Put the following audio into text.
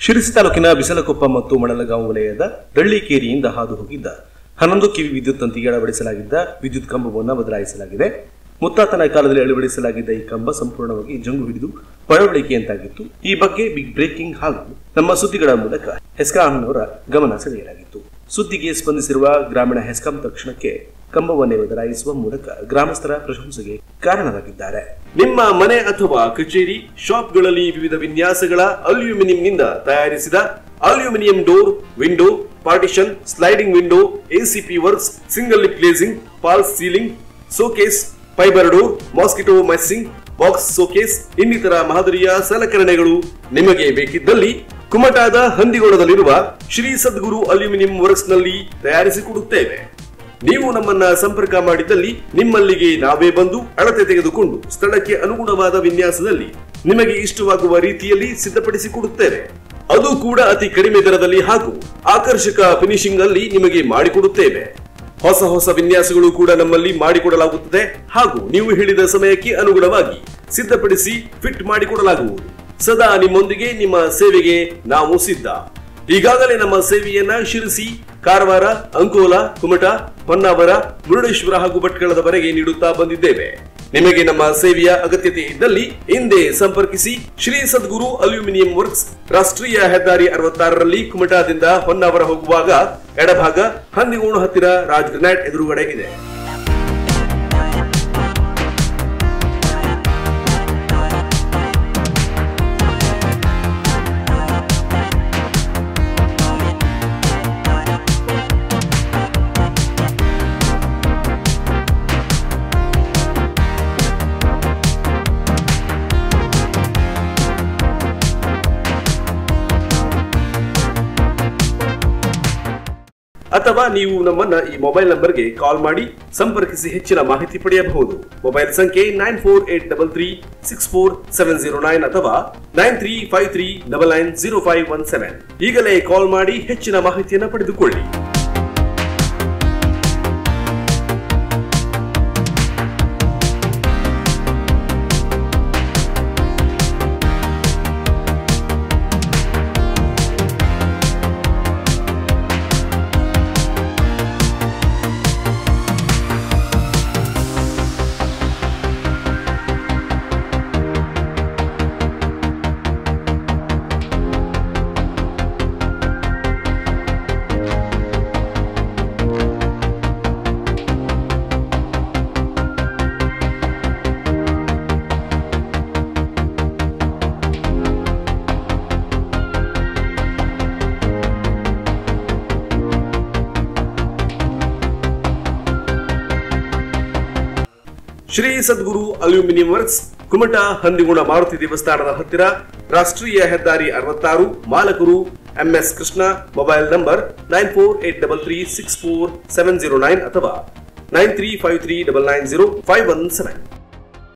ಶಿರಸಿ ತಾಲೂಕಿನ ಬಿಸಲಕೊಪ್ಪ ಮತ್ತು ಮಣಲಗಾಂವ್ ವಲಯದ ರಳ್ಳಿಕೇರಿಯಿಂದ ಹಾದು ಹೋಗಿದ್ದ 11 ಕೆವಿ ವಿದ್ಯುತ್ ತಂತಿಗೆ ಅಳವಡಿಸಲಾಗಿದ್ದ ವಿದ್ಯುತ್ ಕಂಬವನ್ನು ಬದಲಾಯಿಸಲಾಗಿದೆ. ಮುತ್ತಾತನ ಕಾಲದಲ್ಲಿ ಅಳವಡಿಸಲಾಗಿದ್ದ ಈ ಕಂಬ ಸಂಪೂರ್ಣವಾಗಿ ಜಂಗು ಹಿಡಿದು ಪಳವಳಿಕೆಯಂತಾಗಿತ್ತು. ಈ ಬಗ್ಗೆ ಬಿಗ್ ಬ್ರೇಕಿಂಗ್ ಹಾಗೂ ನಮ್ಮ ಸುದ್ದಿಗಳ ಮೂಲಕ ಹೆಸ್ಕಾಂನವರ ಗಮನ ಸೆಳೆಯಲಾಗಿತ್ತು. ಸುದ್ದಿಗೆ ಸ್ಪಂದಿಸಿರುವ ಗ್ರಾಮೀಣ ಹೆಸ್ಕಾಂ ತಕ್ಷಣಕ್ಕೆ ಕಂಬವನ್ನೇ ಬದಲಾಯಿಸುವ ಮೂಲಕ ಗ್ರಾಮಸ್ಥರ ಪ್ರಶಂಸೆಗೆ ಕಾರಣರಾಗಿದ್ದಾರೆ. ನಿಮ್ಮ ಮನೆ ಅಥವಾ ಕಚೇರಿ ಶಾಪ್ಗಳಲ್ಲಿ ವಿವಿಧ ವಿನ್ಯಾಸಗಳ ಅಲ್ಯೂಮಿನಿಯಂನಿಂದ ತಯಾರಿಸಿದ aluminium door, window, partition, sliding window, ACP works, single lip glazing, false ceiling, showcase, fibre door, mosquito meshing, box showcase ಇನ್ನಿತರ ಮಾದರಿಯ ಸಲಕರಣೆಗಳು ನಿಮಗೆ ಬೇಕಿದ್ದಲ್ಲಿ ಕುಮಟಾದ ಹಂದಿಗೋಳದಲ್ಲಿರುವ ಶ್ರೀ ಸದ್ಗುರು ಅಲ್ಯೂಮಿನಿಯಂ ವರ್ಕ್ಸ್ ನಲ್ಲಿ ತಯಾರಿಸಿಕೊಡುತ್ತೇವೆ. ನೀವು ನಮ್ಮನ್ನ ಸಂಪರ್ಕ ಮಾಡಿದಲ್ಲಿ ನಿಮ್ಮಲ್ಲಿಗೆ ನಾವೇ ಬಂದು ಅಳತೆ ತೆಗೆದುಕೊಂಡು ಸ್ಥಳಕ್ಕೆ ಅನುಗುಣವಾದ ವಿನ್ಯಾಸದಲ್ಲಿ ನಿಮಗೆ ಇಷ್ಟವಾಗುವ ರೀತಿಯಲ್ಲಿ ಸಿದ್ಧಪಡಿಸಿಕೊಡುತ್ತೇವೆ. ಅದು ಕೂಡ ಅತಿ ಕಡಿಮೆ ದರದಲ್ಲಿ ಹಾಗೂ ಆಕರ್ಷಕ ಫಿನಿಶಿಂಗ್ ಅಲ್ಲಿ ನಿಮಗೆ ಮಾಡಿಕೊಡುತ್ತೇವೆ. ಹೊಸ ವಿನ್ಯಾಸಗಳು ಕೂಡ ನಮ್ಮಲ್ಲಿ ಮಾಡಿಕೊಡಲಾಗುತ್ತದೆ ಹಾಗೂ ನೀವು ಹೇಳಿದ ಸಮಯಕ್ಕೆ ಅನುಗುಣವಾಗಿ ಸಿದ್ಧಪಡಿಸಿ ಫಿಟ್ ಮಾಡಿಕೊಡಲಾಗುವುದು. ಸದಾ ನಿಮ್ಮೊಂದಿಗೆ, ನಿಮ್ಮ ಸೇವೆಗೆ ನಾವು ಸಿದ್ಧ. ಈಗಾಗಲೇ ನಮ್ಮ ಸೇವೆಯನ್ನ ಶಿರಸಿ, ಕಾರವಾರ, ಅಂಕೋಲಾ, ಕುಮಟಾ, ಹೊನ್ನಾವರ, ಮುರುಡೇಶ್ವರ ಹಾಗೂ ಭಟ್ಕಳದವರೆಗೆ ನೀಡುತ್ತಾ ಬಂದಿದ್ದೇವೆ. ನಿಮಗೆ ನಮ್ಮ ಸೇವೆಯ ಅಗತ್ಯತೆ ಇದ್ದಲ್ಲಿ ಹಿಂದೆ ಸಂಪರ್ಕಿಸಿ. ಶ್ರೀ ಸದ್ಗುರು ಅಲ್ಯೂಮಿನಿಯಂ ವರ್ಕ್ಸ್, ರಾಷ್ಟ್ರೀಯ ಹೆದ್ದಾರಿ 66ರಲ್ಲಿ ಕುಮಟಾದಿಂದ ಹೊನ್ನಾವರ ಹೋಗುವಾಗ ಎಡಭಾಗ, ಹಂದಿಗೋಣ ಹತ್ತಿರ ರಾಜ್ ಗ್ರನೈಟ್ ಎದುರುಗಡೆ ಇದೆ. ಅಥವಾ ನೀವು ನಮ್ಮನ್ನ ಈ ಮೊಬೈಲ್ ನಂಬರ್ಗೆ ಕಾಲ್ ಮಾಡಿ ಸಂಪರ್ಕಿಸಿ ಹೆಚ್ಚಿನ ಮಾಹಿತಿ ಪಡೆಯಬಹುದು. ಮೊಬೈಲ್ ಸಂಖ್ಯೆ 9483364709 ಅಥವಾ 9353990517. ಈಗಲೇ ಕಾಲ್ ಮಾಡಿ ಹೆಚ್ಚಿನ ಮಾಹಿತಿಯನ್ನು ಪಡೆದುಕೊಳ್ಳಿ. ಶ್ರೀ ಸದ್ಗುರು ಅಲ್ಯೂಮಿನಿಯಂ ವರ್ಕ್ಸ್, ಕುಮಟಾ ಹಂದಿಗೋಣ ಮಾರುತಿ ದೇವಸ್ಥಾನದ ಹತ್ತಿರ, ರಾಷ್ಟ್ರೀಯ ಹೆದ್ದಾರಿ 66. ಮಾಲಕರು MS ಕೃಷ್ಣ. ಮೊಬೈಲ್ ನಂಬರ್ 9483364709 ಅಥವಾ 9353990517.